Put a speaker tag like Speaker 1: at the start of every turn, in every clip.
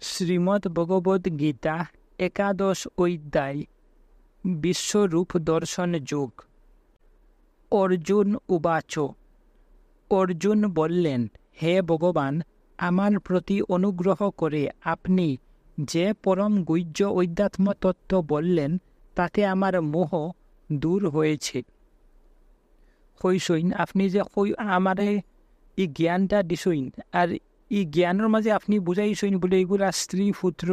Speaker 1: শ্রীমদ্ ভগবদ্ গীতা একাদশ অধ্যায় বিশ্বরূপ দর্শন যোগ। অর্জুন উবাচ। অর্জুন বললেন, হে ভগবান, আমার প্রতি অনুগ্রহ করে আপনি যে পরম গুহ্য অধ্যাত্ম তত্ত্ব বললেন তাতে আমার মোহ দূর হয়েছে। হইসইন আপনি যে আমারে এই জ্ঞানটা দিছইন, আর এই জ্ঞানের মাঝে আপনি বুঝাইছইন বলে এগুলা স্ত্রী পুত্র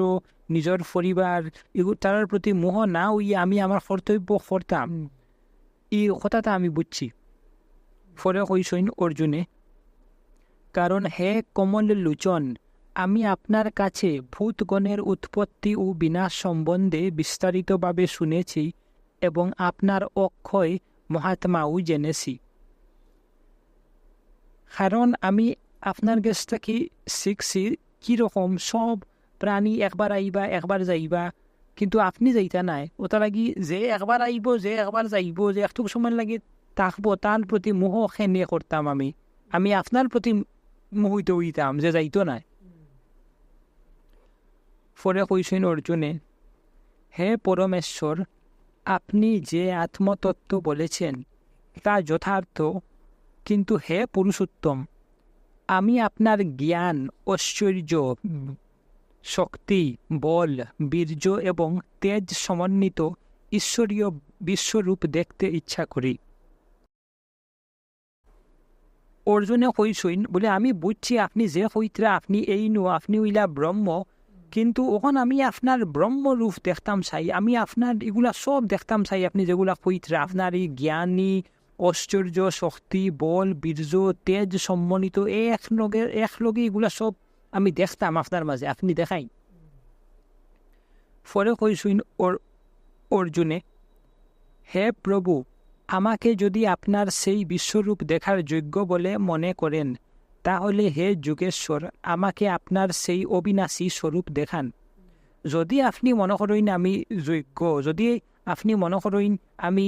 Speaker 1: নিজের পরিবার এগুলো তার প্রতি মোহ না হইয়া আমি আমার কর্তব্য করতাম, এই কথাটা আমি বুঝছি। পরে কইসইন অর্জুনে, কারণ হে কমল লোচন, আমি আপনার কাছে ভূতগণের উৎপত্তি ও বিনাশ সম্বন্ধে বিস্তারিতভাবে শুনেছি এবং আপনার অক্ষয় মহাত্মাও জেনেছি। কারণ আমি আপনার কাছ থেকে শিখছি কীরকম সব প্রাণী একবার আইবা একবার যাইবা, কিন্তু আপনি যাইতা নাই। ওটা লাগি যে একবার আইব যে একবার যাইব, যে একটু সময় লাগে থাকবো, তার প্রতি মোহ খেনে করতাম। আমি আপনার প্রতি মোহিত হইতাম যে যাইতো নাই। পরে কইছেন অর্জুনে, হে পরমেশ্বর, আপনি যে আত্মতত্ত্ব বলেছেন তা যথার্থ, কিন্তু হে পুরুষোত্তম, আমি আপনার জ্ঞান, ঐশ্বর্য, শক্তি, বল, বীর্য এবং তেজ সমন্বিত ঈশ্বরীয় বিশ্বরূপ দেখতে ইচ্ছা করি। অর্জুনে কইসইন বলে, আমি বুঝছি আপনি যে হইতরা আপনি এই আপনি হইলা ব্রহ্ম, কিন্তু ওখান আমি আপনার ব্রহ্মরূপ দেখতাম চাই, আমি আপনার এগুলা সব দেখতাম চাই। আপনি যেগুলা হইতরা আপনার এই জ্ঞানী, ঐশ্বর্য, শক্তি, বল, বীর্য, তেজ সম্মানিত একলগে এগুলা সব আমি দেখতাম আপনার মাঝে, আপনি দেখাই। পরে কইসইন অর্জুনে, হে প্রভু, আমাকে যদি আপনার সেই বিশ্বরূপ দেখার যোগ্য বলে মনে করেন, তাহলে হে যুগেশ্বর, আমাকে আপনার সেই অবিনাশী স্বরূপ দেখান। যদি আপনি মনে করেন আমি যোগ্য, যদি আপনি মনে করেন আমি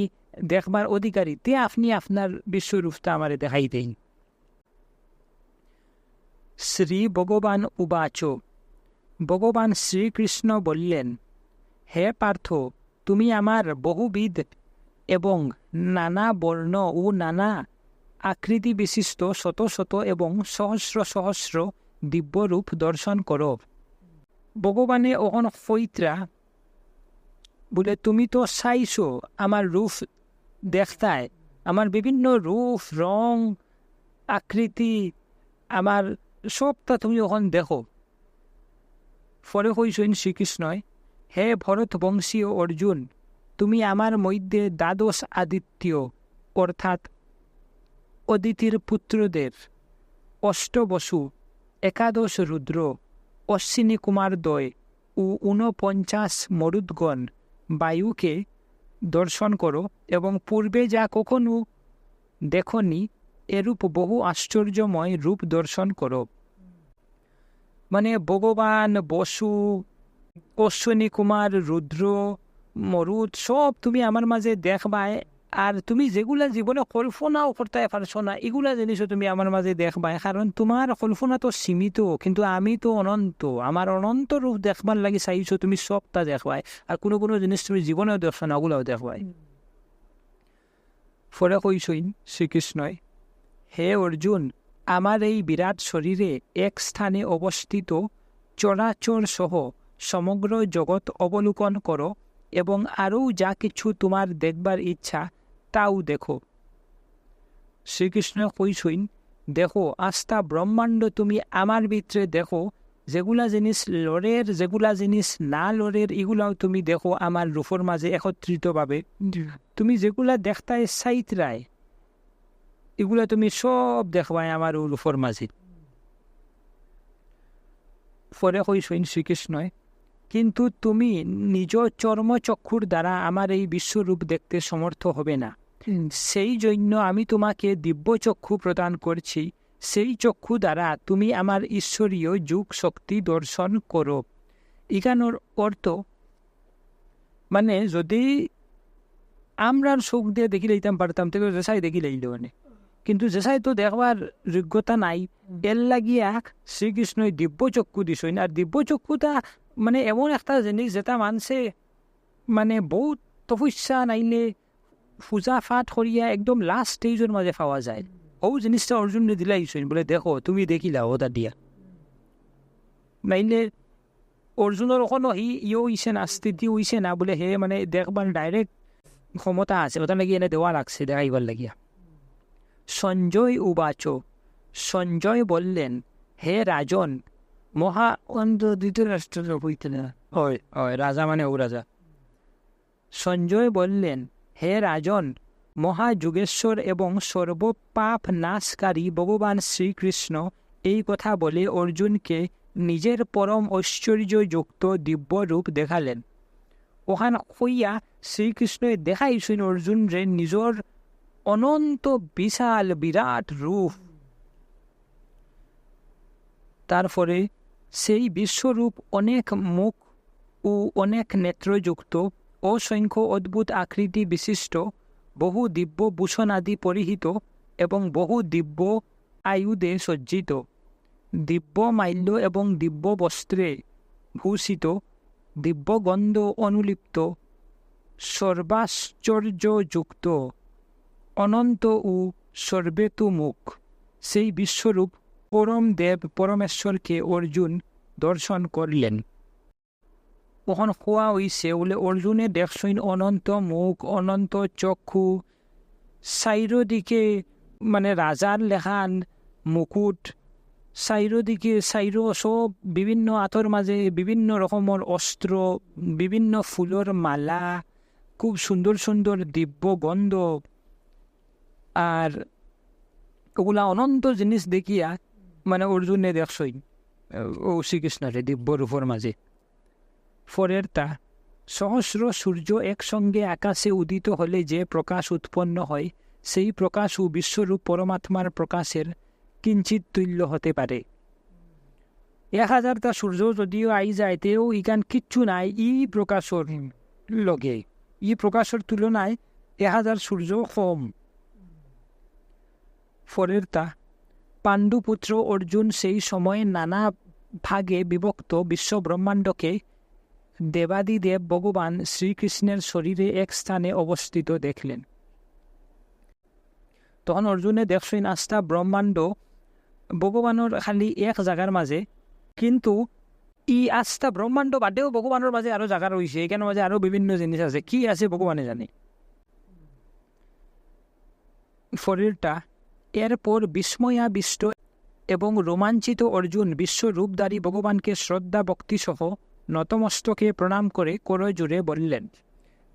Speaker 1: দেখবার অধিকারী, তে আপনি আপনার বিশ্বরূপটা আমারে দেখাই দেন। শ্রী ভগবান উবাচ। ভগবান শ্রীকৃষ্ণ বললেন, হে পার্থ, তুমি আমার বহুবিধ এবং নানা বর্ণ ও নানা আকৃতি বিশিষ্ট শত শত এবং সহস্র সহস্র দিব্যরূপ দর্শন করো। ভগবানে ওখন ফৈত্রা বলে, তুমি তো চাইছো আমার রূপ দেখতায়, আমার বিভিন্ন রূপ রং আকৃতি আমার সবটা তুমি ওখান দেখো। পরে কইছেন শ্রীকৃষ্ণয়, হে ভরত বংশীয় অর্জুন, তুমি আমার মধ্যে দ্বাদশ আদিত্য অর্থাৎ অদিতির পুত্রদের, অষ্টবসু, একাদশ রুদ্র, অশ্বিনী কুমারদ্বয় ও 49 মরুদ্গণ বায়ুকে দর্শন করো এবং পূর্বে যা কখনো দেখনি এরূপ বহু আশ্চর্যময় রূপ দর্শন করো। মানে ভগবান, বসু, অশ্বিনী কুমার, রুদ্র, মরুদ সব তুমি আমার মাঝে দেখবায়, আর তুমি যেগুলা জীবনে কল্পনাও করতে পারছো না এগুলা জিনিসও তুমি আমার মাঝে দেখবায়। কারণ তোমার কল্পনা তো সীমিত, কিন্তু আমি তো অনন্ত, আমার অনন্ত রূপ দেখবার লাগি চাইছো, তুমি সবটা দেখবায়। আর কোনো কোনো জিনিস তুমি জীবনেও দেখছো না, ওগুলাও দেখবায়। পরে কইসইন শ্রীকৃষ্ণয়, হে অর্জুন, আমার এই বিরাট শরীরে এক স্থানে অবস্থিত চরাচর সহ সমগ্র জগৎ অবলোকন করো এবং আরও যা কিছু তোমার দেখবার ইচ্ছা তাও দেখো। শ্রীকৃষ্ণ কইসইন, দেখো আস্থা ব্রহ্মাণ্ড তুমি আমার ভিতরে দেখো, যেগুলা জিনিস লড়ের যেগুলা জিনিস না লড়ের এগুলাও তুমি দেখো আমার রূপর মাঝে একত্রিতভাবে। তুমি যেগুলা দেখতায় সাইতরায় এগুলা তুমি সব দেখবাই আমার রূপর মাঝে। পরে কইসইন শ্রীকৃষ্ণয়, কিন্তু তুমি নিজ চর্মচক্ষুর দ্বারা আমার এই বিশ্বরূপ দেখতে সমর্থ হবে না। সেই জন্য আমি তোমাকে দিব্য চক্ষু প্রদান করছি, সেই চক্ষু দ্বারা তুমি আমার ঈশ্বরীয় যুগ শক্তি দর্শন করো। এখানোর অর্থ মানে যদি আমরা চোখ দিয়ে দেখি লইতাম পারতাম তো রেসাই দেখি লইল, মানে কিন্তু যেসাই তো দেখবার যোগ্যতা নাই, এর লাগিয়া শ্রীকৃষ্ণই দিব্য চক্ষু দিছইন। আর দিব্য চক্ষুটা মানে এমন একটা জিনিস যেটা মানছে মানে বহুত তপস্যা নাইলে পূজা পাঠ করিয়া একদম লাস্ট স্টেজের মাঝে পাওয়া যায়। ও জিনিসটা অর্জুনে দিলাইছইন, বলে দেখো তুমি দেখিলা ওটা দিয়া। নাইলে অর্জুনের ওখানো ইও ইছে না, স্থিতি হইছে না, বলে হে মানে দেখবার ডাইরেক্ট ক্ষমতা আছে, ওটা নাকি এনে দেওয়া লাগছে দেখাইবার লাগিয়া। সঞ্জয় উবাচ, সঞ্জয় বললেন, হে রাজন মহা ধৃতরাষ্ট্র হইতে না, হয় হয় রাজা মানে ও রাজা। সঞ্জয় বললেন, হে রাজন, মহাযুগেশ্বর এবং সর্বপাপ নাশকারী ভগবান শ্রীকৃষ্ণ এই কথা বলে অর্জুনকে নিজের পরম ঐশ্বর্যযুক্ত দিব্য রূপ দেখালেন। ওখান হইয়া শ্রীকৃষ্ণ দেখাইছেন অর্জুন রে নিজের অনন্ত বিশাল বিরাট রূপ। তারপরে সেই বিশ্বরূপ অনেক মুখ ও অনেক নেত্রযুক্ত, অসংখ্য অদ্ভুত আকৃতি বিশিষ্ট, বহু দিব্য ভূষণ আদি পরিহিত এবং বহু দিব্য আয়ুধে সজ্জিত, দিব্য মাল্য এবং দিব্য বস্ত্রে ভূষিত, দিব্য গন্ধ অনুলিপ্ত, সর্বাশ্চর্যযুক্ত, অনন্ত ও সর্বেতুমুখ সেই বিশ্বরূপ পরম দেব পরমেশ্বরকে অর্জুন দর্শন করলেন। ওখান খোয়া হইছে বলে অর্জুনে দেখছইন অনন্ত মুখ, অনন্ত চক্ষু, চাইরদিকে মানে রাজার লেখান মুকুট, চাইরদিকে চাইর সব বিভিন্ন আতর মাঝে বিভিন্ন রকমের অস্ত্র, বিভিন্ন ফুলের মালা, খুব সুন্দর সুন্দর দিব্য গন্ধ। আর ওগুলা অনন্ত জিনিস দেখিয়া মানে অর্জুনে দেখছই ও শ্রীকৃষ্ণের দিব্য রূপের মাঝে। পরের তা, সহস্র সূর্য একসঙ্গে আকাশে উদিত হলে যে প্রকাশ উৎপন্ন হয়, সেই প্রকাশ ও বিশ্বরূপ পরমাত্মার প্রকাশের কিঞ্চিত তুল্য হতে পারে। 1000টা সূর্য যদিও আই যায়, তেও ইকান কিচ্ছু নাই ই প্রকাশের লগে, ই প্রকাশের তুলনায় 1000 সূর্য কম। পরের তা, পাণ্ডুপুত্র অর্জুন সেই সময়ে নানা ভাগে বিভক্ত বিশ্ব ব্রহ্মাণ্ডকে দেবাদিদেব ভগবান শ্রীকৃষ্ণের শরীরে এক স্থানে অবস্থিত দেখলেন। তখন অর্জুনে দেখছেন আস্থা ব্রহ্মাণ্ড ভগবানের খালি এক জায়গার মাঝে, কিন্তু ই আস্থা ব্রহ্মাণ্ড বাদেও ভগবানের মাঝে আরো জায়গা রয়েছে, এখানে মাঝে আরো বিভিন্ন জিনিস আছে, কি আছে ভগবানে জানে। শরীরটা এরপর বিস্ময়াবিষ্ট এবং রোমাঞ্চিত অর্জুন বিশ্বরূপধারী ভগবানকে শ্রদ্ধা ভক্তিসহ নতমস্তকে প্রণাম করে করজোড়ে বললেন।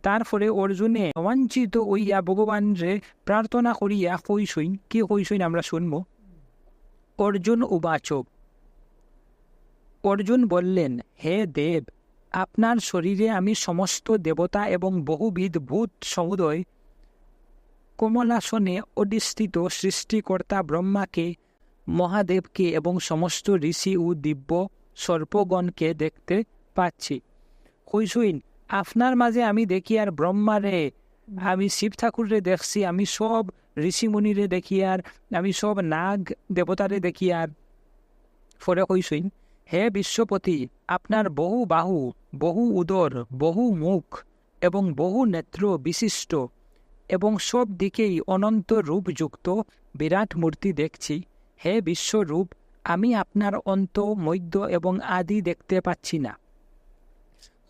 Speaker 1: তারপরে অর্জুনে রোমাঞ্চিত হইয়া ভগবানরে প্রার্থনা করিয়া কইসইন, কি কইসইন আমরা শুনব। অর্জুন উবাচ, অর্জুন বললেন, হে দেব, আপনার শরীরে আমি সমস্ত দেবতা এবং বহুবিধ ভূত সমুদয় কমলাসনে অধিষ্ঠিত সৃষ্টিকর্তা ব্রহ্মাকে, মহাদেবকে এবং সমস্ত ঋষি ও দিব্য সর্পগণকে দেখতে পাচ্ছি। কইসইন আপনার মাঝে আমি দেখি আর ব্রহ্মারে, আমি শিব ঠাকুরে দেখছি, আমি সব ঋষিমুনিরে দেখি আর আমি সব নাগ দেবতারে দেখি। আর পরে কইসইন, হে বিশ্বপতি, আপনার বহু বাহু, বহু উদর, বহু মুখ এবং বহু নেত্র বিশিষ্ট এবং সব দিকেই অনন্ত রূপযুক্ত বিরাট মূর্তি দেখছি। হে বিশ্বরূপ, আমি আপনার অন্ত, মধ্য এবং আদি দেখতে পাচ্ছি না।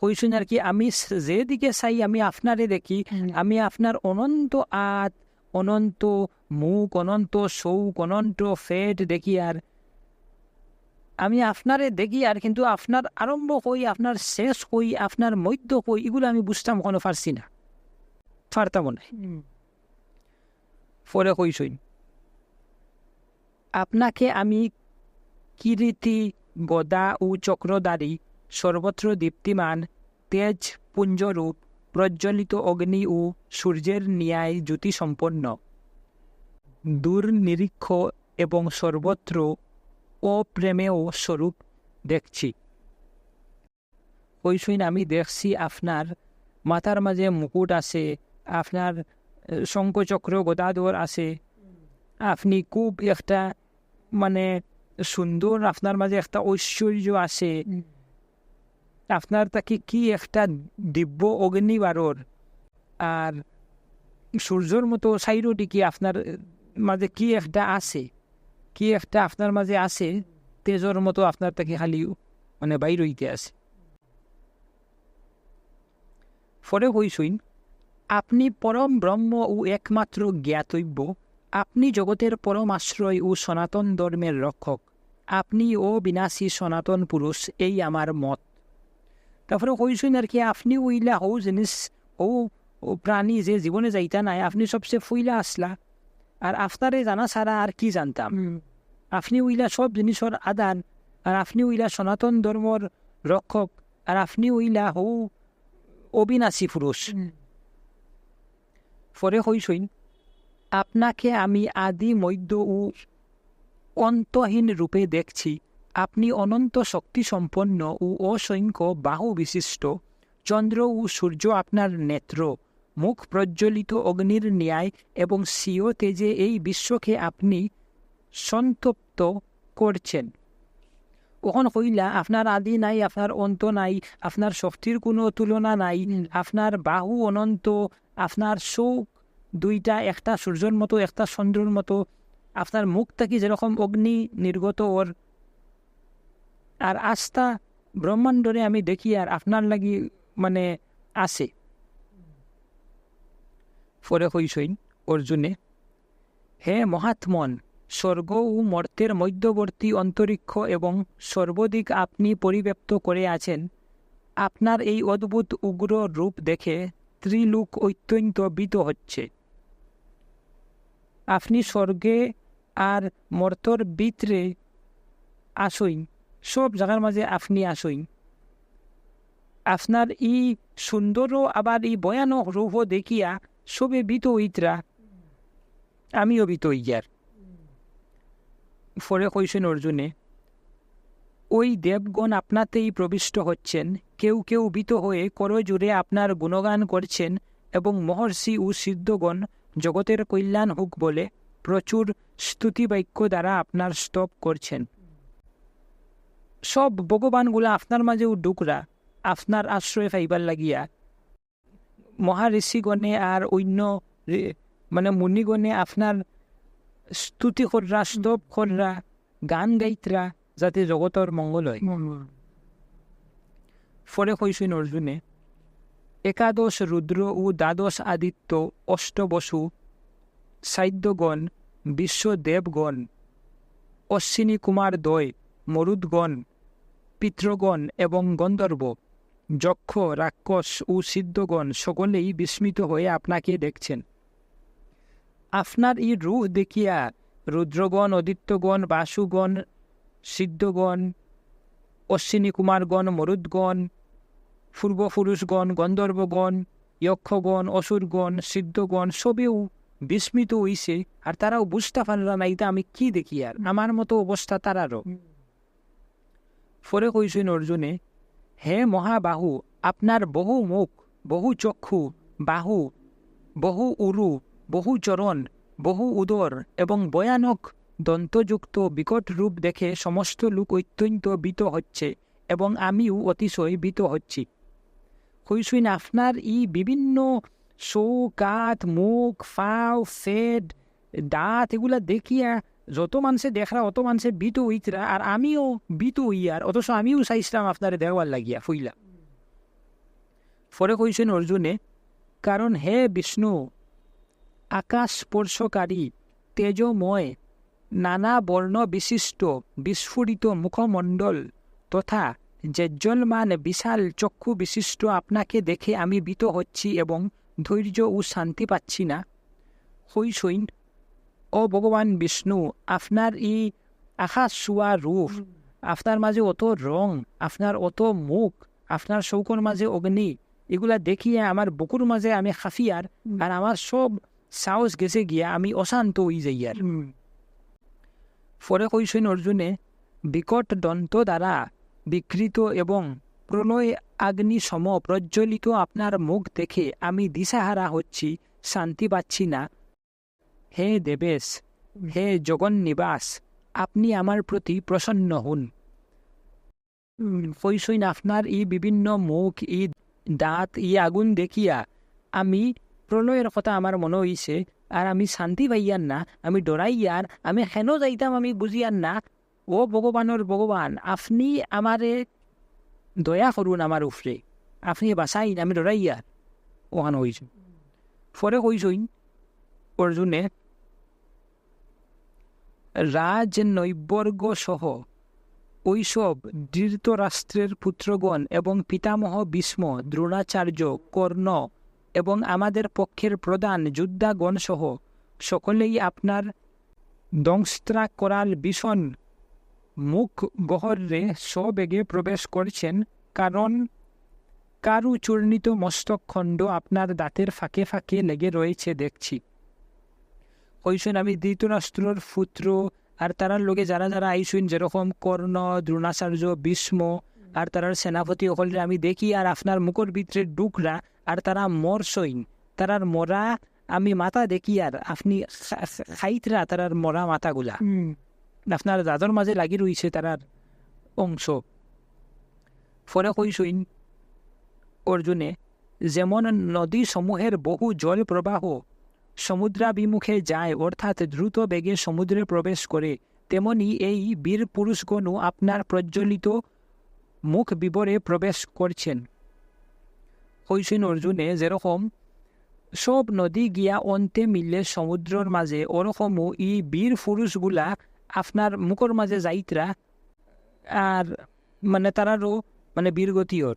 Speaker 1: কইসুন আর কি, আমি যেদিকে চাই আমি আপনারে দেখি, আমি আপনার অনন্ত আত, অনন্ত মুখ, অনন্ত চৌক, অনন্ত ফেট দেখি। আর আমি আপনারে দেখি আর কিন্তু আপনার আরম্ভ কই, আপনার শেষ কই, আপনার মধ্য কই, এগুলো আমি বুঝতাম কোনো পারছি না, পারতাম না। পরে কইসইন, আপনাকে আমি কিরীটি, গদা ও চক্রধারী, সর্বত্র দীপ্তিমান, তেজ পুঞ্জরূপ, প্রজ্বলিত অগ্নি ও সূর্যের ন্যায় জ্যোতিসম্পন্ন, দুর্নিরীক্ষ এবং সর্বত্র অপ্রেমেয় স্বরূপ দেখছি। কইসইন আমি দেখছি আপনার মাথার মাঝে মুকুট আছে, আপনার শঙ্খচক্র গদাধর আছে, আপনি খুব একটা মানে সুন্দর, আপনার মাঝে একটা ঐশ্বর্য আছে, আপনার তাকে কি একটা দিব্য অগ্নিবারর, আর সূর্যর মতো সাইরোডিকে আপনার মাঝে কি একটা আছে, কি একটা আপনার মাঝে আছে, তেজর মতো আপনার তাকে খালি মানে বাইর হইতে আছে। পরে হইসইন, আপনি পরম ব্রহ্ম ও একমাত্র জ্ঞাতব্য, আপনি জগতের পরম আশ্রয় ও সনাতন ধর্মের রক্ষক, আপনি বিনাশী সনাতন পুরুষ, এই আমার মত। তারপরে কইসইন আর কি, আপনি ওইলা হও জিনিস, ও প্রাণী যে জীবনে যাইতা নাই, আপনি সবচেয়ে ফুইলা আসলা, আর আপনারে জানা ছাড়া আর কি জানতাম। আপনি ওইলা সব জিনিসের আদান, আর আপনি ওইলা সনাতন ধর্মর রক্ষক, আর আপনি ওইলা হও অবিনাশী পুরুষ। পরে কইসইন, আপনাকে আমি আদি মধ্য ও অন্তহীন রূপে দেখছি। আপনি অনন্ত শক্তি সম্পন্ন ও অসংখ্য বাহু বিশিষ্ট। চন্দ্র ও সূর্য আপনার নেত্র, মুখ প্রজ্বলিত অগ্নির ন্যায়, এবং স্বীয় তেজে এই বিশ্বকে আপনি সন্তপ্ত করছেন। ওখান কইলা আপনার আদি নাই, আপনার অন্ত নাই, আপনার শক্তির কোনো তুলনা নাই, আপনার বাহু অনন্ত, আপনার চোখ দুইটা, একটা সূর্যের মতো একটা চন্দ্রের মতো, আপনার মুখ থেকে যেরকম অগ্নি নির্গত ওর, আর আস্থা ব্রহ্মাণ্ডরে আমি দেখি আর আপনার লাগি মানে আছে। পরে হইসইন অর্জুনে, হে মহাত্মন, স্বর্গ ও মর্তের মধ্যবর্তী অন্তরিক্ষ এবং সর্বদিক আপনি পরিব্যাপ্ত করে আছেন। আপনার এই অদ্ভুত উগ্র রূপ দেখে ত্রিলোক অত্যন্ত ভীত হচ্ছে। আপনি স্বর্গে আর মর্তর ভিতরে আসইন, সব জায়গার মাঝে আপনি আসইন। আপনার এই সুন্দর আবার এই ভয়ানক রূপ দেখিয়া সবে ভীত হইতরা, আমিও ভীত হইয়ার। পরে কইছেন অর্জুনে, ওই দেবগণ আপনাতেই প্রবিষ্ট হচ্ছেন, কেউ কেউ ভীত হয়ে করজোরে আপনার গুণগান করছেন, এবং মহর্ষি ও সিদ্ধগণ জগতের কল্যাণ হোক বলে প্রচুর স্তুতিবাক্য দ্বারা আপনার স্তব করছেন। সব ভগবানগুলা আপনার মাঝেও ডুকরা, আপনার আশ্রয় পাইবার লাগিয়া মহাঋষিগণে আর অন্য মানে মুনিগণে আপনার স্তুতি কররা, স্তব কররা, গান গাইতরা, যাতে জগতর মঙ্গল হয়। ফলে কইছেন অর্জুনে, একাদশ রুদ্র ও দ্বাদশ আদিত্য, অষ্টবসু, সাধ্যগণ, বিশ্বদেবগণ, অশ্বিনী কুমার দ্বয়, মরুদগণ, পিতৃগণ এবং গন্ধর্ব, যক্ষ, রাক্ষস ও সিদ্ধগণ সকলেই বিস্মিত হয়ে আপনাকে দেখছেন। আপনার এই রূপ দেখিয়া রুদ্রগণ, অদিত্যগণ, বাসুগণ, সিদ্ধগণ, অশ্বিনী কুমারগণ, মরুদগণ, পূর্বপুরুষগণ, গন্ধর্বগণ, যক্ষগণ, অসুরগণ, সিদ্ধগণ সবেও বিস্মিত হইছে, আর তারাও বুঝতে পারল না এটা আমি কি দেখি, আর আমার মতো অবস্থা তারারও। পরে কইছেন অর্জুনে, হে মহাবাহু, আপনার বহু মুখ, বহু চক্ষু, বাহু, বহু উরু, বহু চরণ, বহু উদর এবং ভয়ানক দন্তযুক্ত বিকট রূপ দেখে সমস্ত লোক অত্যন্ত ভীত হচ্ছে, এবং আমিও অতিশয় ভীত হচ্ছি। কইছেন আপনার এই বিভিন্ন চোখ, কাত, মুখ, ফাও, ফেড, দাঁত এগুলা দেখিয়া যত মানুষে দেখরা অত মানুষে ভীত হইতরা, আর আমিও ভীত হইয়ার, অথচ আমিও চাইছিলাম আপনারে দেওয়ার লাগিয়া ফুইলা। পরে কইছেন অর্জুনে, কারণ হে বিষ্ণু, আকাশ স্পর্শকারী, তেজময়, নানা বর্ণ বিশিষ্ট বিস্ফুরিত মুখমণ্ডল তথা যেজ্জলমান বিশাল চক্ষু বিশিষ্ট আপনাকে দেখে আমি ভীত হচ্ছি এবং ধৈর্য ও শান্তি পাচ্ছি না। হইসইন, ও ভগবান বিষ্ণু, আপনার এই আকাশ ছোঁয়া রূপ, আপনার মাঝে অত রং, আপনার অত মুখ, আপনার চৌকর মাঝে অগ্নি, এগুলা দেখিয়ে আমার বুকুর মাঝে আমি খাফিয়ার, আর আমার সব সাহস গেছে গিয়া আমি অশান্ত হয়ে যাইয়ার। পরে কইছেন অর্জুনে, বিকট দন্ত দ্বারা বিকৃত এবং প্রলয় আগ্নি সম প্রজ্বলিত আপনার মুখ দেখে আমি দিশাহারা হচ্ছি, শান্তি পাচ্ছি না। হে দেবেশ, হে জগন নিবাস, আপনি আমার প্রতি প্রসন্ন হন। কইসইন আপনার এই বিভিন্ন মুখ, ই দাঁত, ই আগুন দেখিয়া আমি প্রলয়ের কথা আমার মনে হইছে, আর আমি শান্তি পাইয়ার না, আমি ডরাইয়ার, আমি হেন যাইতাম আমি বুঝিয়ার না। ও ভগবানের ভগবান, আপনি আমারে দয়া করুন আমার উপরে, আপনি বাঁচাইন, আমি ডরাইয়ার ওখান হইছ। পরে কইসইন অর্জুনে, রাজ নৈবর্গ সহ ওইসব ধৃতরাষ্ট্রের পুত্রগণ এবং পিতামহ ভীষ্ম, দ্রোণাচার্য, কর্ণ এবং আমাদের পক্ষের প্রধান যোদ্ধাগণ সহ সকলেই আপনার দংস্ত্রা করাল ভীষণ মুখ গহরে সবেগে প্রবেশ করছেন, কারণ কারু চূর্ণিত মস্তকখণ্ড আপনার দাঁতের ফাঁকে ফাঁকে লেগে রয়েছে দেখছি। কইসেন আমি ধৃতরাষ্ট্রর পুত্র আর তারার লোকে যারা যারা আইসুন, যেরকম কর্ণ, দ্রোণাচার্য, ভীষ্ম আর তারার সেনাপতি সকলে আমি দেখি, আর আপনার মুখর ভিতরে ডুকরা আর তারা মরসইন, তারার মরা আমি মাথা দেখি, আর আপনি খাইতরা তারার মরা মাথাগুলা আপনার দাদর মাঝে লাগি রইছে তারার অংশ। ফলে কইসইন অর্জুনে, যেমন নদী সমূহের বহু জল প্রবাহ সমুদ্রাভিমুখে যায়, অর্থাৎ দ্রুত বেগে সমুদ্রে প্রবেশ করে, তেমনি এই বীর পুরুষগণও আপনার প্রজ্বলিত মুখ বিবরে প্রবেশ করছেন। কইসেন অর্জুনে, যেরকম সব নদী গিয়া অন্তে মিললে সমুদ্রের মাঝে, ওরকমও এই বীর পুরুষগুলা আপনার মুখর মাঝে যাইতরা, আর মানে তারারও মানে বীরগতিওর।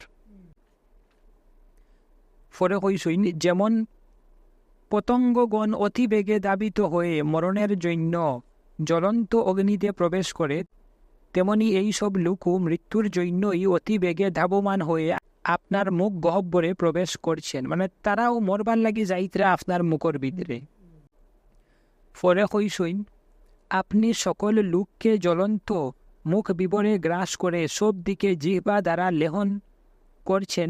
Speaker 1: ফলে কইসইন, যেমন পতঙ্গগণ অতি বেগে দাবিত হয়ে মরণের জন্য জ্বলন্ত অগ্নিতে প্রবেশ করে, তেমনি এই সব লোকও মৃত্যুর জন্যই অতি বেগে ধাবমান হয়ে আপনার মুখ গহ্বরে প্রবেশ করছেন, মানে তারাও মরবার লাগি যাইতরা আপনার মুখর ভিতরে। ফলে কইসইন, আপনি সকল লোককে জ্বলন্ত মুখ বিবরে গ্রাস করে সব দিকে জিহ্বা দ্বারা লেহন করছেন।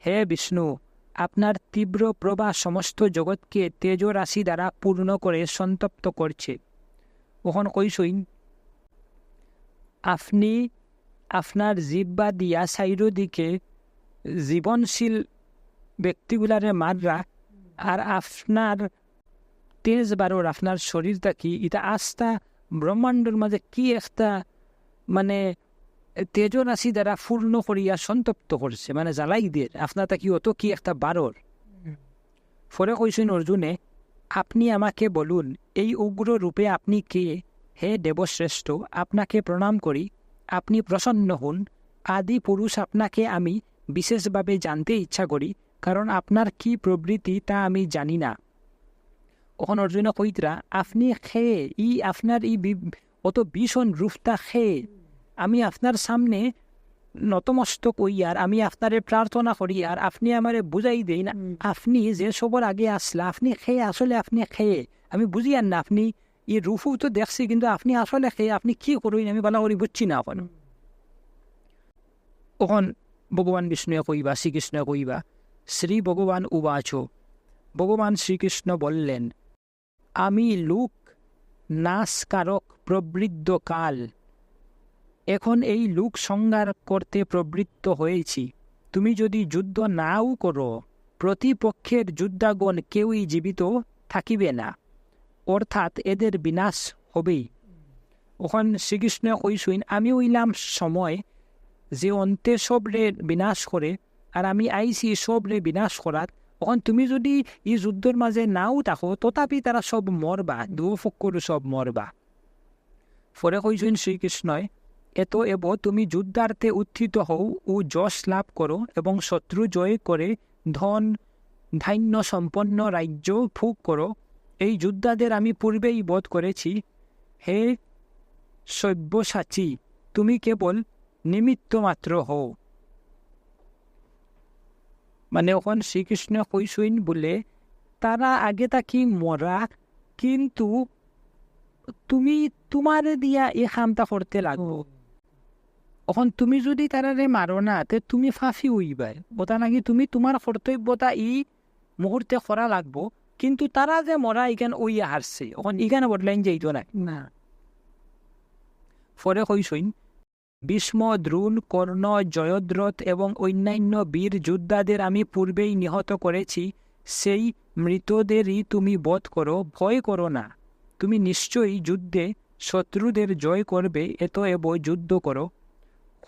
Speaker 1: হে বিষ্ণু, আপনার তীব্র প্রবাহ সমস্ত জগৎকে তেজরাশি দ্বারা পূর্ণ করে সন্তপ্ত করছে। ওখান কইসইন, আপনি আপনার জিহ্বা দিয়া চারিদিকে জীবনশীল ব্যক্তিগুলারে মাররা, আর আপনার তেজ বারোর আপনার শরীরটা কি এটা আস্থা ব্রহ্মাণ্ডের মাঝে কি একটা মানে তেজরাশি দ্বারা পূর্ণ করিয়া সন্তপ্ত করছে, মানে জ্বালাই দিয়ে আপনার তা কি অত কি একটা বারোর। ফলে কইসেন অর্জুনে, আপনি আমাকে বলুন এই উগ্র রূপে আপনি কে? হে দেবশ্রেষ্ঠ, আপনাকে প্রণাম করি, আপনি প্রসন্ন হন। আদি পুরুষ আপনাকে আমি বিশেষভাবে জানতে ইচ্ছা করি, কারণ আপনার কি প্রবৃত্তি তা আমি জানি না। ওখান অর্জুন কইতরা, আপনি খেয়ে আপনার অত ভীষণ রূপটা খেয়ে আমি আপনার সামনে নতমস্তক হইয়ার আমি আপনারে প্রার্থনা করি, আর আপনি আমারে বুঝাই দেই না আপনি যে সবার আগে আসলা, আপনি খেয়ে আসলে আপনি খেয়ে আমি বুঝি আর না, আপনি এই রূপও তো দেখছি, কিন্তু আপনি আসলে খেয়ে আপনি কি করবেন আমি ভালো করে বুঝছি না। এখন ওখান ভগবান বিষ্ণু কইবা, শ্রীকৃষ্ণ কইবা, শ্রী ভগবান উবাচ, ভগবান শ্রীকৃষ্ণ বললেন, আমি লোক নাশকারক প্রবৃদ্ধ কাল এখন এই লোক সংহার করতে প্রবৃত্ত হয়েছি। তুমি যদি যুদ্ধ নাও করো, প্রতিপক্ষের যোদ্ধাগণ কেউই জীবিত থাকিবে না, অর্থাৎ এদের বিনাশ হবেই। ওখান শ্রীকৃষ্ণ কইসইন, আমি হইলাম সময় যে অন্তে সবরে বিনাশ করে, আর আমি আইছি সবরে বিনাশ করাত। ওখান তুমি যদি এই যুদ্ধের মাঝে নাও থাকো, তথাপি তারা সব মরবা, দুপক্ষর সব মরবা। ফলে কইসইন শ্রীকৃষ্ণয়, এত এব তুমি যুদ্ধার্থে উত্থিত হও ও যশ লাভ করো, এবং শত্রু জয় করে ধন ধান্য সম্পন্ন রাজ্য ভোগ করো। এই যোদ্ধাদের আমি পূর্বেই বধ করেছি। হে সব্যসাচী, তুমি কেবল নিমিত্ত মাত্র হও। মানে ওখান শ্রীকৃষ্ণ কইসইন বলে, তারা আগে তাকি মরা, কিন্তু তুমি তোমার দিয়া এ কামটা করতে লাগবো। এখন তুমি যদি তারারে মারো না, তে তুমি ফাঁসি হইবাই ওটা নাকি তুমি তোমার কর্তব্যতা এই মুহূর্তে করা লাগবো। কিন্তু তারা যে মরা ইখান ওইয়া হারছে, এখন ইখানে বদলাইন যাইতো না
Speaker 2: না
Speaker 1: পরে কইসইন ভীষ্ম, দ্রোণ, কর্ণ, জয়দ্রথ এবং অন্যান্য বীর যোদ্ধাদের আমি পূর্বেই নিহত করেছি। সেই মৃতদেরই তুমি বধ করো, ভয় করো না। তুমি নিশ্চয়ই যুদ্ধে শত্রুদের জয় করবে, এতএব যুদ্ধ করো।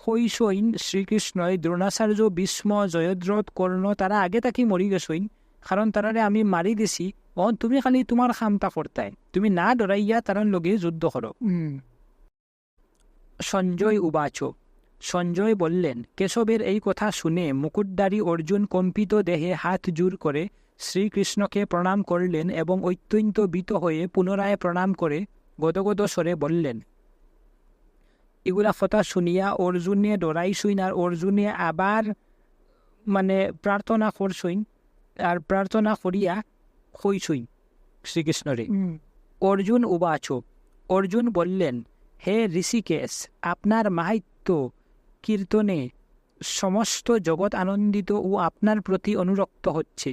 Speaker 1: হইসইন শ্রীকৃষ্ণই দ্রোণাচার্য, ভীষ্ম, জয়দ্রথ, কর্ণ তারা আগে তাকে মরি গেছইন, কারণ তারারে আমি মারি দিছি। তুমি খালি তোমার খামটা করতাই, তুমি না ডরাইয়া তারার লগে যুদ্ধ করো। সঞ্জয় উবাচ, সঞ্জয় বললেন, কেশবের এই কথা শুনে মুকুটধারী অর্জুন কম্পিত দেহে হাত জোর করে শ্রীকৃষ্ণকে প্রণাম করলেন এবং অত্যন্ত ভীত হয়ে পুনরায় প্রণাম করে গদগদ স্বরে বললেন। এগুলা কথা শুনিয়া অর্জুনে ডরাইসইন, আর অর্জুনে আবার প্রার্থনা করছইন, আর প্রার্থনা করিয়া হইসইন শ্রীকৃষ্ণরে। অর্জুন উবাচ, অর্জুন বললেন, হে ঋষিকেশ, আপনার মাহাত্ম্য কীর্তনে সমস্ত জগৎ আনন্দিত ও আপনার প্রতি অনুরক্ত হচ্ছে।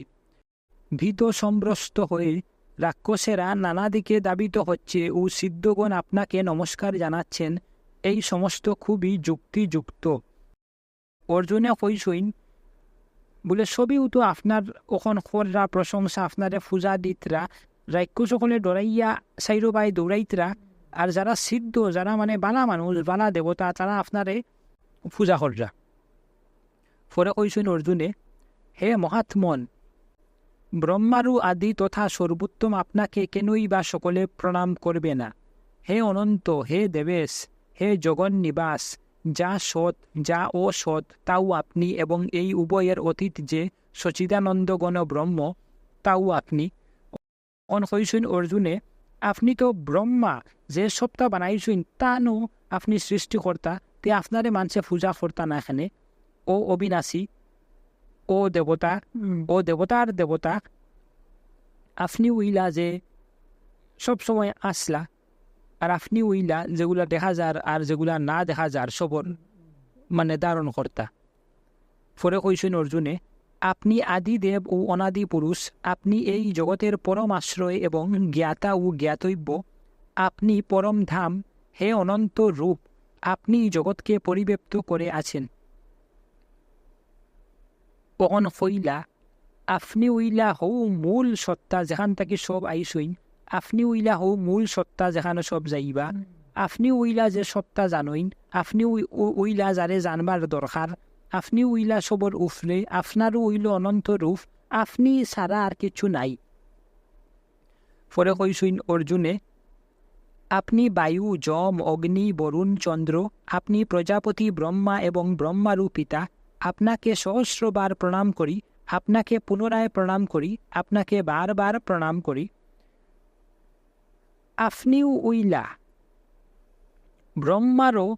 Speaker 1: ভীত সম্ভ্রষ্ট হয়ে রাক্ষসেরা নানা দিকে দাবিত হচ্ছে ও সিদ্ধগণ আপনাকে নমস্কার জানাচ্ছেন। এই সমস্ত খুবই যুক্তিযুক্ত। অর্জুনে কইসইন বলে, সবই তো আপনার ওখন খররা প্রশংসা, আপনারে পূজা দিতরা, রাক্ষস সকলে ডরাইয়া সাইরো বাই দৌড়াইতরা, আর যারা সিদ্ধ, যারা বালা মানুষ, বালা দেবতা, তারা আপনারে পূজা কররা। পরে কইসইন অর্জুনে, হে মহাত্মন, ব্রহ্মারু আদি তথা সর্বোত্তম আপনাকে কেনই বা সকলে প্রণাম করবে না? হে অনন্ত, হে দেবেশ, হে জগন নিবাস, যা সৎ যা অসৎ তাও আপনি, এবং এই উভয়ের অতীত যে সচিদানন্দগণ ব্রহ্ম তাও আপনি। কইসইন অর্জুনে, আপনি তো ব্রহ্মা, যে সবটা বানাইছেন তা নো আপনি সৃষ্টিকর্তা, তে আপনারে মানুষে পূজা কর্তা না এখানে। ও অবিনাশী, ও দেবতা, ও দেবতার দেবতা, আপনি উইলা যে সব সময় আসলা, আর আপনি উইলা যেগুলা দেখা যার আর যেগুলা না দেখা যার সবর ধারণ কর্তা। পরে কইসেন অর্জুনে, আপনি আদিদেব ও অনাদি পুরুষ, আপনি এই জগতের পরম আশ্রয় এবং জ্ঞাতা ও জ্ঞাতব্য, আপনি পরম ধাম, হে অনন্ত রূপ, আপনি জগৎকে পরিব্যাপ্ত করে আছেন। পন হইলা, আপনি উইলা হও মূল সত্তা, যেখান থেকে সব আইসইন। আপনি উইলা হও মূল সত্তা, যেখানে সব যাইবা। আপনি উইলা যে সত্তা জানইন, আপনি উইলা যারে জানবার দরকার। আপনি উইলা সবর উফরে, আপনারও উইল অনন্ত রূপ, আপনি ছাড়া আর কিছু নাই। পরে কইসইন অর্জুনে, আপনি বায়ু, যম, অগ্নি, বরুণ, চন্দ্র, আপনি প্রজাপতি, ব্রহ্মা এবং ব্রহ্মারু পিতা। আপনাকে সহস্রবার প্রণাম করি, আপনাকে পুনরায় প্রণাম করি, আপনাকে বারবার প্রণাম করি। আপনিও উইলা ব্রহ্মারও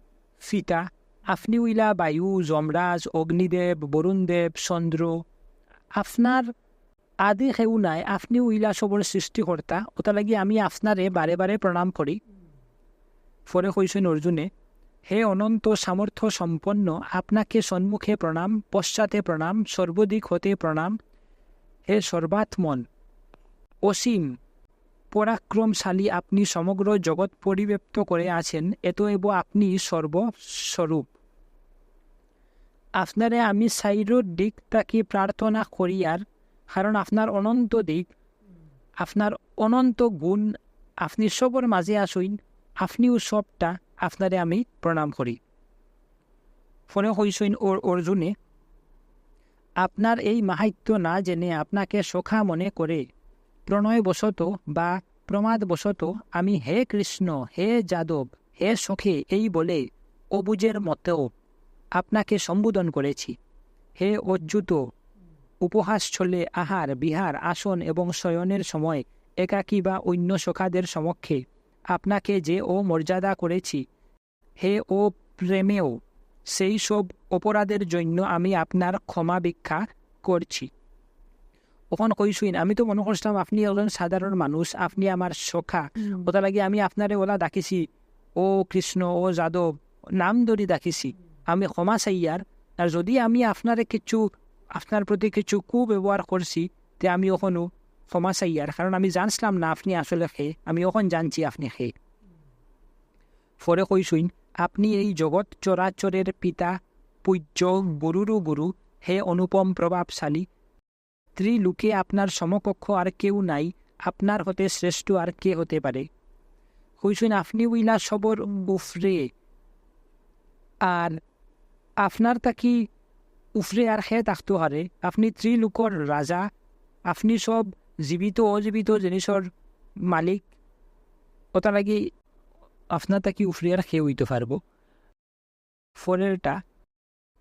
Speaker 1: পিতা, আপনি উইলা বায়ু, যমরাজ, অগ্নিদেব, বরুণদেব, চন্দ্র, আপনার আদি কেউ নাই, আপনি উইলা সবর সৃষ্টিকর্তা, ওটা লাগি আমি আপনারে বারে বারে প্রণাম করি। পরে কইসেন অর্জুনে, হে অনন্ত সামর্থ্য সম্পন্ন, আপনাকে সম্মুখে প্রণাম, পশ্চাতে প্রণাম, সর্বদিক হতে প্রণাম। হে সর্বাত্মন, অসীম পরাক্রমশালী, আপনি সমগ্র জগৎ পরিব্যাপ্ত করে আছেন, এতএব আপনি সর্বস্বরূপ। আপনারে আমি সাইরোর দিক তাকে প্রার্থনা করি, আর কারণ আপনার অনন্ত দিক, আপনার অনন্ত গুণ, আপনি সবর মাঝে আসইন, আপনিও সবটা, আপনারে আমি প্রণাম করি। ফলে হইসইন অর্জুনে, আপনার এই মাহাত্ম্য না জেনে আপনাকে সখা মনে করে প্রণয়বশত বা প্রমাদবশত আমি হে কৃষ্ণ, হে যাদব, হে সখে এই বলে অবুজের মতেও আপনাকে সম্বোধন করেছি। হে অচ্যুত, উপহাস ছলে আহার, বিহার, আসন এবং শয়নের সময় একাকী বা অন্য সখাদের সমক্ষে আপনাকে যে ও মর্যাদা করেছি, হে ও প্রেমেও সেই সব অপরাধের জন্য আমি আপনার ক্ষমা ভিক্ষা করছি। ওখান কইসুইন, আমি তো মনে করছিলাম আপনি একজন সাধারণ মানুষ, আপনি আমার সখা, ওটা লাগে আমি আপনারে ওলা ডাকিছি ও কৃষ্ণ, ও যাদব, নাম ধরি ডাকিছি, আমি ক্ষমা চাইয়ার। আর যদি আমি আপনার প্রতি কিছু কুব্যবহার করছি, তে আমি ওখানো ক্ষমা চাইয়ার, কারণ আমি জানছিলাম না আপনি আসলে খে, আমি এখন জানছি আপনি খে। পরে কইসুইন, আপনি এই জগৎ চরাচরের পিতা, পূজ্য, গুরুরও গুরু, হে অনুপম প্রভাবশালী। ত্রিলোকে আপনার সমকক্ষ আর কেউ নাই, আপনার হতে শ্রেষ্ঠ আর কে হতে পারে? কইসুইন, আপনি উইলা সবর উফরে, আর আপনার তাকি উফরে আর খে থাকতে হারে। আপনি ত্রিলোকর রাজা, আপনি সব জীবিত অজীবিত জিনিসের মালিক, ওটা লাগি আপনার তাকি উফরে আর খে হইতে পারব। পরেরটা,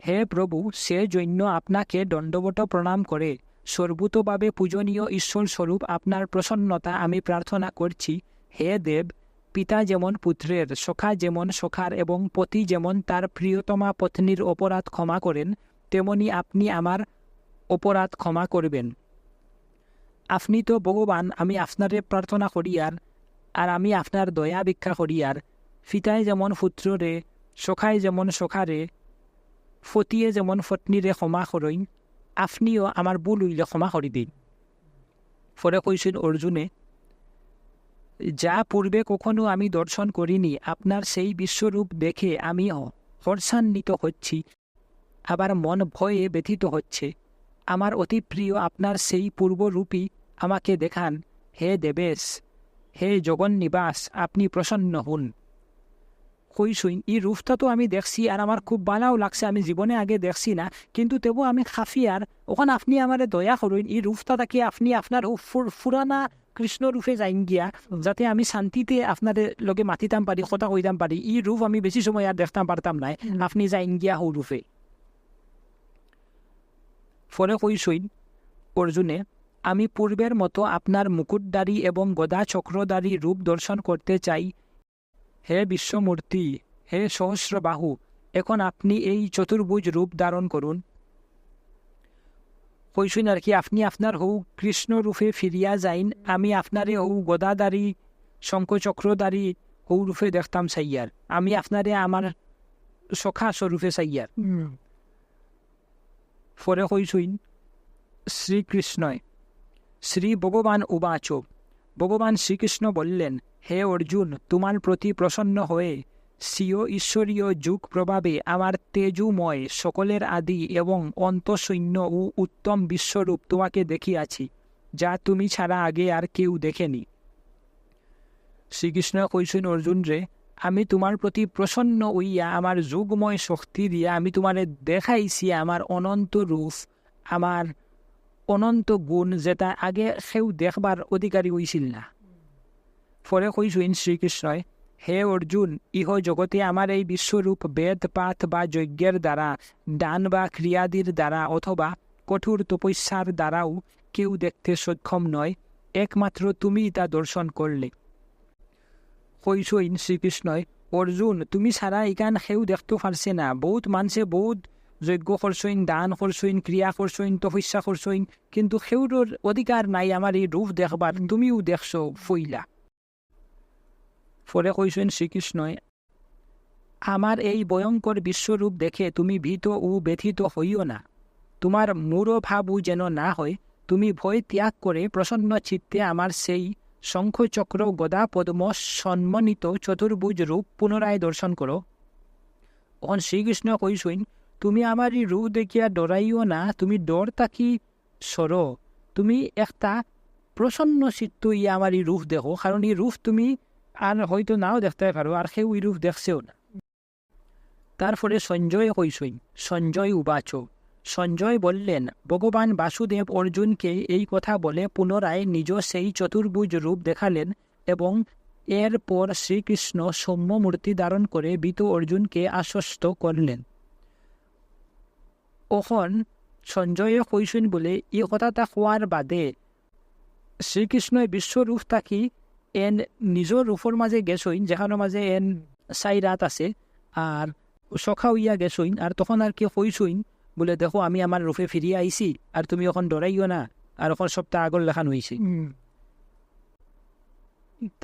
Speaker 1: হে প্রভু, সে জন্য আপনাকে দণ্ডবত প্রণাম করে সর্বতভাবে পূজনীয় ঈশ্বর স্বরূপ আপনার প্রসন্নতা আমি প্রার্থনা করছি। হে দেব, পিতা যেমন পুত্রের, সখা যেমন সখার এবং পতি যেমন তার প্রিয়তমা পত্নীর অপরাধ ক্ষমা করেন, তেমনি আপনি আমার অপরাধ ক্ষমা করবেন। আপনি তো ভগবান, আমি আপনারে প্রার্থনা করিয়ার, আর আমি আপনার দয়া ভিক্ষা করিয়ার। পিতায় যেমন পুত্ররে, সখায় যেমন সখারে, ফতিয়ে যেমন ফটনিরে ক্ষমা করইন, আপনিও আমার ভুল হইলে ক্ষমা করি দিন। পরে কইছেন অর্জুনে, যা পূর্বে কখনো আমি দর্শন করিনি, আপনার সেই বিশ্বরূপ দেখে আমি হর্ষান্বিত হচ্ছি, আবার মন ভয়ে ব্যথিত হচ্ছে। আমার অতি প্রিয় আপনার সেই পূর্বরূপই আমাকে দেখান। হে দেবেশ, হে জগন্নিবাস, আপনি প্রসন্ন হন। কইসুইন, এই রূপটা তো আমি দেখছি আর আমার খুব ভালোও লাগছে, আমি জীবনে আগে দেখছি না, কিন্তু তেবু আমি খাফিয়ার, ওখানে আপনি আমারে দয়া করুন, এই রূপটা তাকে আপনি আপনার ফুরানা কৃষ্ণ রূপে যাইন গিয়া, যাতে আমি শান্তিতে আপনার লগে মাতিতাম পারি, কথা কইতাম পারি। এই রূপ আমি বেশি সময় আর দেখতাম পারতাম নাই, আপনি যাইন গিয়া হৌ রূপে। ফলে কইসুইন অর্জুনে, আমি পূর্বের মতো আপনার মুকুটধারী এবং গদা চক্রধারী রূপ দর্শন করতে চাই। হে বিশ্বমূর্তি, হে সহস্রবাহু, এখন আপনি এই চতুর্ভুজ রূপ ধারণ করুন। কইসুন আর কি, আপনি আপনার হৌ কৃষ্ণ রূপে ফিরিয়া যাইন, আমি আপনারে হৌ গদাধারী শঙ্খচক্রধারী হৌ রূপে দেখতাম চাইয়ার, আমি আপনারে আমার সখা স্বরূপে চাইয়ার। পরে কইসুইন শ্রীকৃষ্ণয়, শ্রী ভগবান উবাচ, ভগবান শ্রীকৃষ্ণ বললেন, হে অর্জুন, তোমার প্রতি প্রসন্ন হয়ে স্বীয় ঈশ্বরীয় যুগ প্রভাবে আমার তেজুময় সকলের আদি এবং অন্তঃসৈন্য ও উত্তম বিশ্বরূপ তোমাকে দেখিয়াছি, যা তুমি ছাড়া আগে আর কেউ দেখেনি। শ্রীকৃষ্ণ কইছেন অর্জুন রে, আমি তোমার প্রতি প্রসন্ন হইয়া আমার যুগময় শক্তি দিয়া আমি তোমারে দেখাইছি আমার অনন্ত রূপ, আমার অনন্ত গুণ, যেটা আগে সেও দেখবার অধিকারী হইছিল না। ফলে কইসুইন শ্রীকৃষ্ণয়, হে অর্জুন, ইহ জগতে আমার এই বিশ্বরূপ বেদ পাঠ বা যজ্ঞের দ্বারা, দান বা ক্রিয়াদির দ্বারা অথবা কঠোর তপস্যার দ্বারাও কেউ দেখতে সক্ষম নয়, একমাত্র তুমি তা দর্শন করলে। কইসুইন শ্রীকৃষ্ণয়, অর্জুন, তুমি ছাড়া ইকান সেও দেখতে পারছে না, বহুত মানুষে বহুত যজ্ঞ করছইন, দান করছইন, ক্রিয়া করছইন, তপস্যা করছইন, কিন্তু সেউর অধিকার নাই আমার এই রূপ দেখবার, তুমিও দেখছো ফইলা। ফলে কইছেন শ্রীকৃষ্ণয়, আমার এই ভয়ঙ্কর বিশ্বরূপ দেখে তুমি ভীত ও ব্যথিত হইও না, তোমার মূঢ়ভাবও যেন না হয়, তুমি ভয় ত্যাগ করে প্রসন্ন চিত্তে আমার সেই শঙ্খচক্র গদা পদ্ম সম্মানিত চতুর্ভুজ রূপ পুনরায় দর্শন করো। তখন শ্রীকৃষ্ণ কইসইন, তুমি আমার এই রূপ দেখিয়া ডরাইও না, তুমি ডর তাকি সরো, তুমি একটা প্রসন্ন চিত্ত ইয়া আমার এই রূপ দেখো, কারণ এই রূপ তুমি আর হয়তো নাও দেখতে পারো, আর সেও এই রূপ দেখছেও না। তারপরে সঞ্জয় কইসইন, সঞ্জয় উবাচ, সঞ্জয় বললেন, ভগবান বাসুদেব অর্জুনকে এই কথা বলে পুনরায় নিজ সেই চতুর্ভুজ রূপ দেখালেন এবং এরপর শ্রীকৃষ্ণ সৌম্য মূর্তি ধারণ করে ভীত অর্জুনকে আশ্বস্ত করলেন। ওখন সঞ্জয়ে কইসইন বলে এই কথাটা কোয়ার বাদে শ্রীকৃষ্ণই বিশ্বরূপ থাকি এন নিজের রূপের মাঝে গেছইন, যেখানের মাঝে এন 4 রাত আছে, আর সখা হইয়া গেছইন, আর তখন আর কি কইসইন বলে, দেখো আমি আমার রূপে ফিরিয়ে আইছি, আর তুমি এখন ডরাইও না, আর এখন সপ্তাহ আগর লেখান হয়েছে।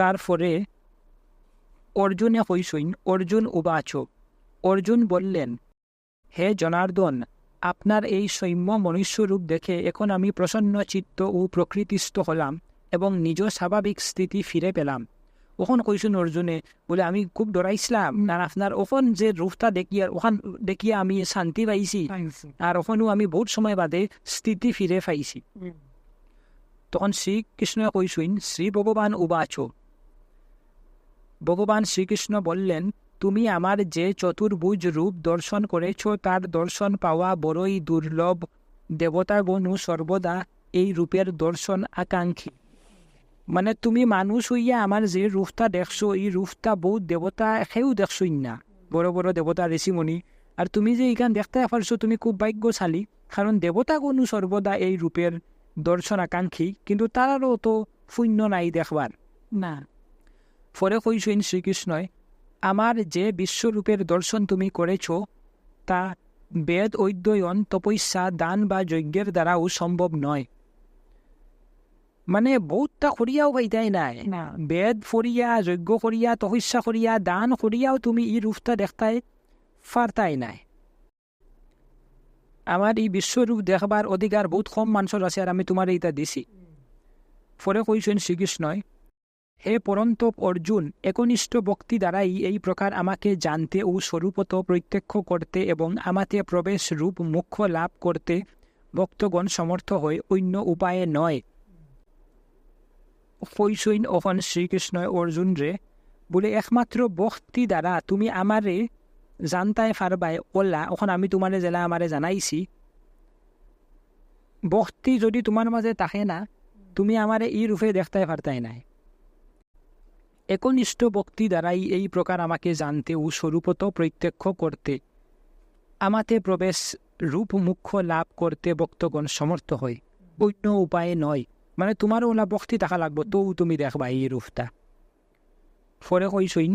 Speaker 1: তারপরে অর্জুনে কইসইন, অর্জুন উবাচ, অর্জুন বললেন, হে জনার্দন, আপনার এই সৌম্য মনুষ্যরূপ দেখে এখন আমি প্রসন্ন চিত্ত ও প্রকৃতিস্থ হলাম এবং নিজ স্বাভাবিক স্থিতি ফিরে পেলাম। ওখান কইসুন অর্জুনে বলে আমি খুব ডরাইছিলাম, আর আপনার ওখান যে রূপটা দেখিয়া ওখান দেখিয়া আমি শান্তি পাইছি, আর ওখানেও আমি বহুত সময় বাদে স্থিতি ফিরে পাইছি। তখন শ্রীকৃষ্ণ কইসুন, শ্রী ভগবান উবাচ, ভগবান শ্রীকৃষ্ণ বললেন, তুমি আমার যে চতুর্ভুজ রূপ দর্শন করেছ তার দর্শন পাওয়া বড়ই দুর্লভ। দেবতাগণও সর্বদা এই রূপের দর্শন আকাঙ্ক্ষী। মানে তুমি মানুষ হইয়া আমার যে রূপটা দেখছো, এই রূপটা বহুত দেবতা সেও দেখছই না, বড় বড় দেবতা ঋষিমণি। আর তুমি যে এখান দেখতে পারছো তুমি খুব ভাগ্যশালী, কারণ দেবতাগণও সর্বদা এই রূপের দর্শন আকাঙ্ক্ষী, কিন্তু তারারও তো শূন্য নাই দেখবার না। পরে কইছেন শ্রীকৃষ্ণয়, আমার যে বিশ্বরূপের দর্শন তুমি করেছ তা বেদ অধ্যয়ন, তপস্যা, দান বা যজ্ঞের দ্বারাও সম্ভব নয়। মানে বহুতটা করিয়াও পাইতাই নাই, বেদ করিয়া, যজ্ঞ করিয়া, তপস্যা করিয়া, দান করিয়াও তুমি এই রূপটা দেখতাই পারতাই নাই। আমার এই বিশ্বরূপ দেখবার অধিকার বহুত কম মানুষের আছে, আর আমি তোমার এইটা দিছি। পরে কইছেন শ্রীকৃষ্ণয়, হে পরন্তপ অর্জুন, একনিষ্ঠ ভক্তি দ্বারাই এই প্রকার আমাকে জানতে ও স্বরূপত প্রত্যক্ষ করতে এবং আমাতে প্রবেশ রূপ মুখ্য লাভ করতে ভক্তগণ সমর্থ হয়, অন্য উপায়ে নয়। কইসইন ওখান শ্রীকৃষ্ণ অর্জুন রে বলে, একমাত্র ভক্তি দ্বারা তুমি আমারে জানতাই পারবাই ওলা। ওখান আমি তোমারে জেলা আমারে জানাইছি, ভক্তি যদি তোমার মাঝে থাকে না, তুমি আমারে এই রূপে দেখতে পারতাই নাই। একনিষ্ঠ ভক্তি দ্বারাই এই প্রকার আমাকে জানতে ও স্বরূপত প্রত্যক্ষ করতে, আমাতে প্রবেশ রূপ মুখ্য লাভ করতে ভক্তগণ সমর্থ হয়, অন্য উপায়ে নয়। মানে তোমারও ওলা ভক্তি থাকা লাগবো, তো তুমি দেখবা এই রূপটা। পরে কইসইন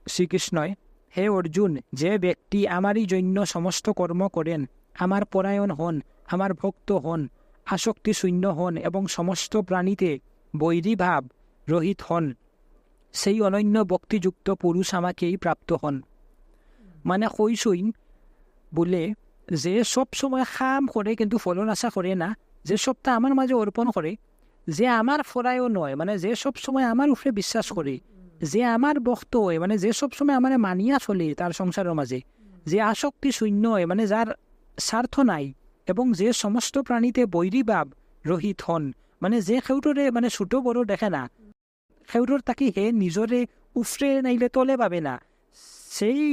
Speaker 1: শ্রীকৃষ্ণয়, হে অর্জুন, যে ব্যক্তি আমারই জন্য সমস্ত কর্ম করেন, আমার পরায়ণ হন, আমার ভক্ত হন, আসক্তি শূন্য হন এবং সমস্ত প্রাণীতে বৈরী ভাব রহিত হন, সেই অনন্য ভক্তিযুক্ত পুরুষ আমাকেই প্রাপ্ত হন। মানে কইসইন বলে, যে সব সময় কাম করে কিন্তু ফলন আশা করে না, যে সবটা আমার মাঝে অর্পণ করে, যে আমার ফরায়ও নয়, মানে যে সব সময় আমার উপরে বিশ্বাস করে, যে আমার ভক্ত হয়, মানে যে সব সময় আমার মানিয়া চলে তার সংসারের মাঝে, যে আসক্তি শূন্য হয়, মানে যার স্বার্থ নাই, এবং যে সমস্ত প্রাণীতে বৈরী ভাব রহিত হন, মানে যে খেউটরে মানে ছোট বড় দেখে না, খেউটর তাকে হে নিজরে উফরে নাইলে তলে পাবে না, সেই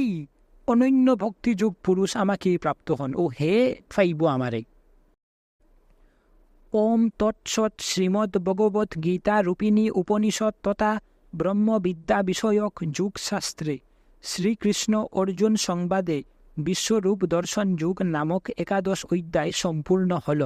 Speaker 1: অনন্য ভক্তিযুগ পুরুষ আমাকে প্রাপ্ত হন ও হে পাইব আমারে। ওম তৎসৎ। শ্রীমদ্ ভগবত গীতা রূপিণী উপনিষদ তথা ব্রহ্মবিদ্যা বিষয়ক যুগশাস্ত্রে শ্রীকৃষ্ণ অর্জুন সংবাদে বিশ্বরূপ দর্শন যুগ নামক 11 অধ্যায় সম্পূর্ণ হল।